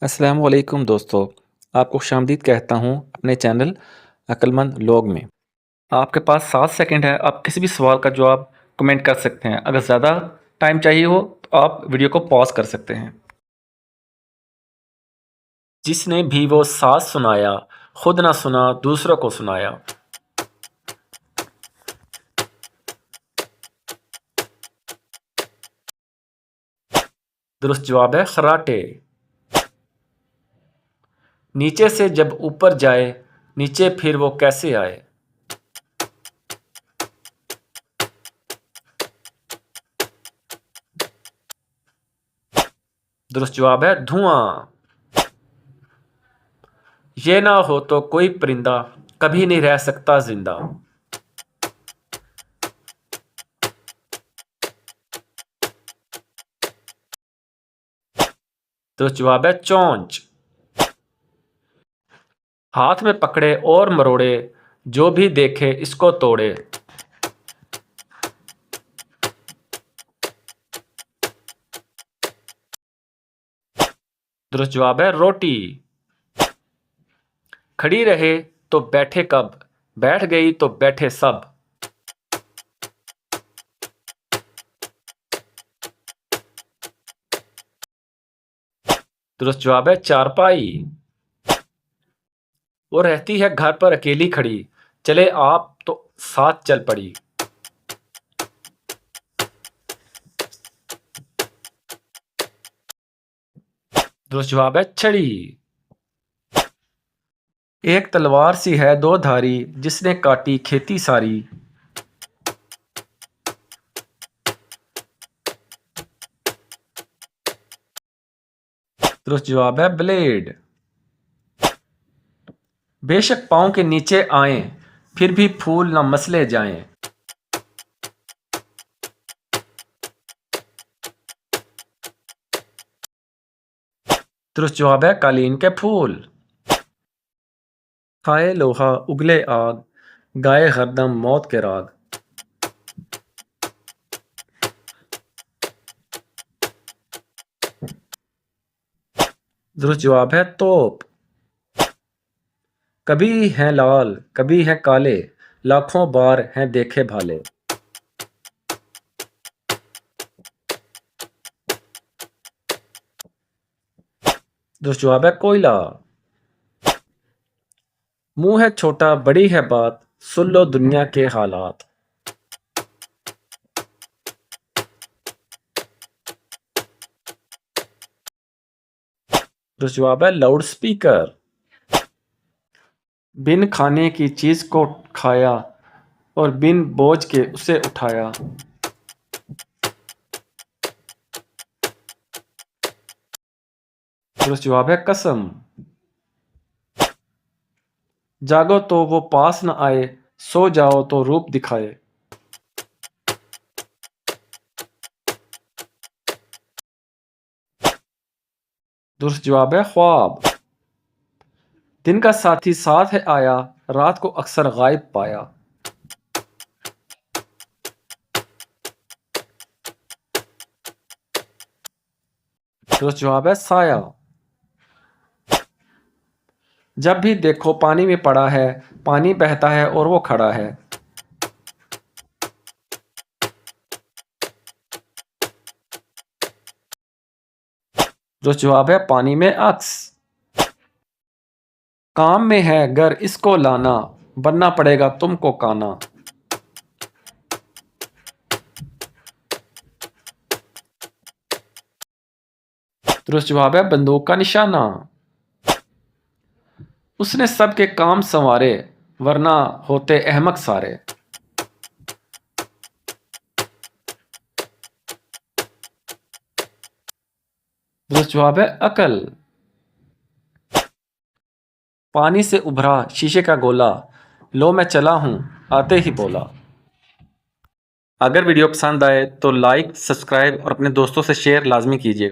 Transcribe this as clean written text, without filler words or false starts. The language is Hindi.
अस्सलाम वालेकुम दोस्तों, आपको खुशामदीद कहता हूँ अपने चैनल अक्लमंद लोग में। आपके पास 7 सेकंड है, आप किसी भी सवाल का जवाब कमेंट कर सकते हैं। अगर ज़्यादा टाइम चाहिए हो तो आप वीडियो को पॉज़ कर सकते हैं। जिसने भी वो साज़ सुनाया, खुद ना सुना दूसरों को सुनाया। दुरुस्त जवाब है खर्राटे। नीचे से जब ऊपर जाए, नीचे फिर वो कैसे आए? दुरुस्त जवाब है धुआं। ये ना हो तो कोई परिंदा कभी नहीं रह सकता जिंदा। दुरुस्त जवाब है चोंच। हाथ में पकड़े और मरोड़े, जो भी देखे इसको तोड़े। दुरुस्त जवाब है रोटी। खड़ी रहे तो बैठे कब, बैठ गई तो बैठे सब। दुरुस्त जवाब है चारपाई। वो रहती है घर पर अकेली खड़ी, चले आप तो साथ चल पड़ी। दुरुस्त जवाब है छड़ी। एक तलवार सी है दो धारी, जिसने काटी खेती सारी। दुरुस्त जवाब है ब्लेड। बेशक पाँव के नीचे आए, फिर भी फूल न मसले जाएं। दुरुस्त जवाब है कालीन के फूल। खाए लोहा उगले आग, गाए हरदम मौत के राग। दुरुस्त जवाब है तोप। कभी हैं लाल कभी हैं काले, लाखों बार हैं देखे भाले। दुरुस्त जवाब है कोयला। मुंह है छोटा बड़ी है बात, सुन लो दुनिया के हालात। दुरुस्त जवाब है लाउड स्पीकर। बिन खाने की चीज को खाया, और बिन बोझ के उसे उठाया। दुरुस्त जवाब है कसम। जागो तो वो पास न आए, सो जाओ तो रूप दिखाए। दुरुस्त जवाब है ख्वाब। दिन का साथी साथ है आया, रात को अक्सर गायब पाया। दुरुस्त जवाब है साया। जब भी देखो पानी में पड़ा है, पानी बहता है और वो खड़ा है। दुरुस्त जवाब है पानी में अक्स। काम में है घर इसको लाना, बनना पड़ेगा तुमको काना। दुरुस्त जवाब है बंदूक का निशाना। उसने सबके काम संवारे, वरना होते अहमक सारे। दुरुस्त जवाब है अकल। पानी से उभरा शीशे का गोला, लो मैं चला हूं आते ही बोला। अगर वीडियो पसंद आए तो लाइक सब्सक्राइब और अपने दोस्तों से शेयर लाजमी कीजिएगा।